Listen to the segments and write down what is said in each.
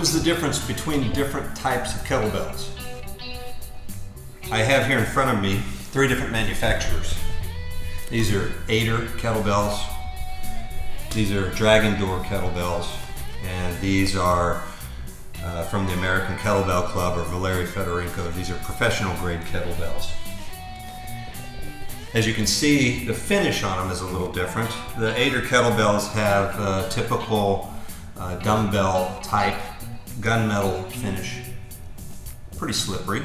is the difference between different types of kettlebells? I have here in front of me 3 different manufacturers. These are Ader Kettlebells, these are Dragon Door Kettlebells, and these are from the American Kettlebell Club or Valery Fedorenko. These are professional grade kettlebells. As you can see, the finish on them is a little different. The Ader kettlebells have a typical dumbbell type gunmetal finish, pretty slippery.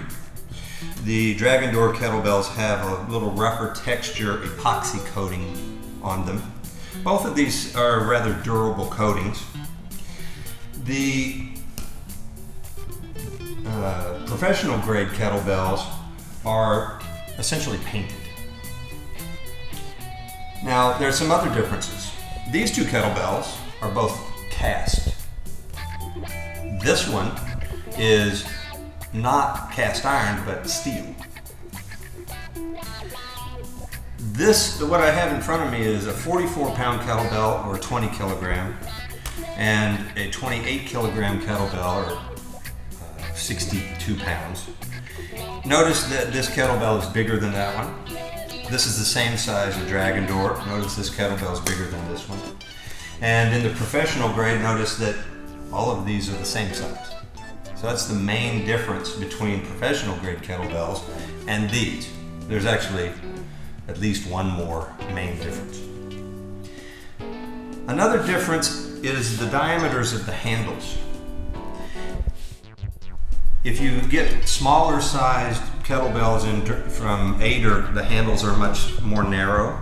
The Dragon Door kettlebells have a little rougher texture epoxy coating on them. Both of these are rather durable coatings. The professional grade kettlebells are essentially painted. Now, there's some other differences. These 2 kettlebells are both cast. This one is not cast iron, but steel. What I have in front of me is a 44-pound kettlebell, or 20 kilogram, and a 28 kilogram kettlebell, or 62 pounds. Notice that this kettlebell is bigger than that one. This is the same size as Dragon Door. Notice this kettlebell is bigger than this one. And in the professional grade, notice that all of these are the same size. So that's the main difference between professional grade kettlebells and these. There's actually at least one more main difference. Another difference is the diameters of the handles. If you get smaller sized kettlebells from Ader, the handles are much more narrow.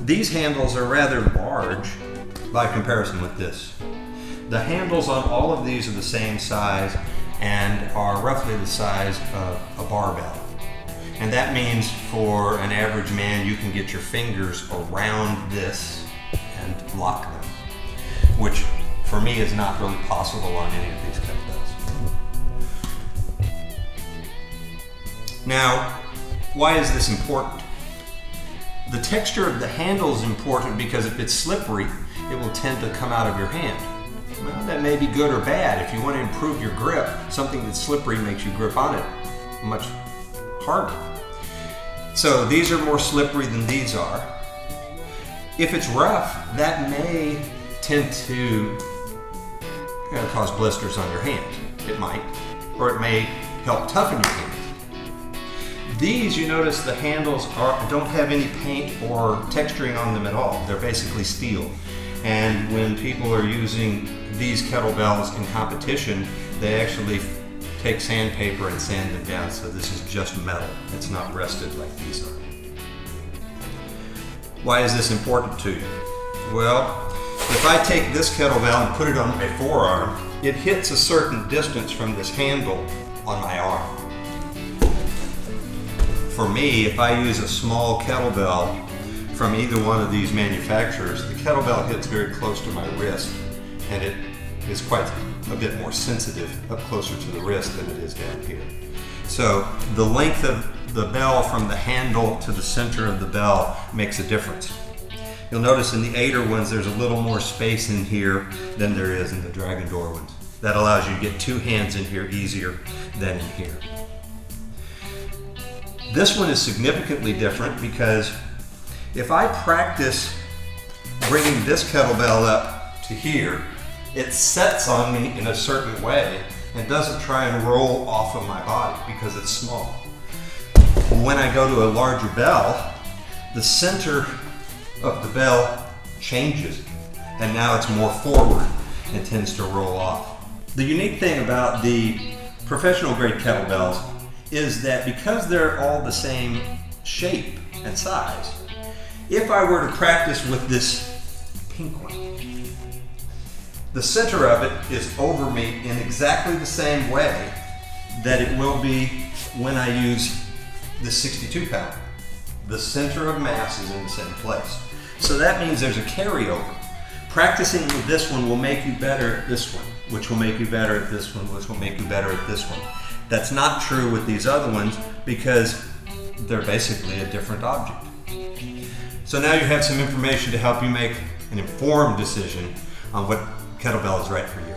These handles are rather large by comparison with this. The handles on all of these are the same size and are roughly the size of a barbell. And that means for an average man, you can get your fingers around this and lock them, which for me is not really possible on any of these kettlebells. Now, why is this important? The texture of the handle is important because if it's slippery, it will tend to come out of your hand. Well, that may be good or bad. If you want to improve your grip, something that's slippery makes you grip on it much harder. So these are more slippery than these are. If it's rough, that may tend to cause blisters on your hand. It might, or it may help toughen your hand. These, you notice the handles don't have any paint or texturing on them at all. They're basically steel. And when people are using these kettlebells in competition, they actually take sandpaper and sand them down, so this is just metal. It's not rusted like these are. Why is this important to you? Well, if I take this kettlebell and put it on my forearm, it hits a certain distance from this handle on my arm. For me, if I use a small kettlebell from either one of these manufacturers, the kettlebell hits very close to my wrist, and it is quite a bit more sensitive up closer to the wrist than it is down here. So the length of the bell from the handle to the center of the bell makes a difference. You'll notice in the Ader ones there's a little more space in here than there is in the Dragon Door ones. That allows you to get 2 hands in here easier than in here. This one is significantly different because if I practice bringing this kettlebell up to here, it sets on me in a certain way and doesn't try and roll off of my body because it's small. When I go to a larger bell, the center of the bell changes and now it's more forward and tends to roll off. The unique thing about the professional grade kettlebells is that because they're all the same shape and size, if I were to practice with this pink one, the center of it is over me in exactly the same way that it will be when I use the 62 pound. The center of mass is in the same place. So that means there's a carryover. Practicing with this one will make you better at this one, which will make you better at this one, which will make you better at this one. That's not true with these other ones because they're basically a different object. So now you have some information to help you make an informed decision on what kettlebell is right for you.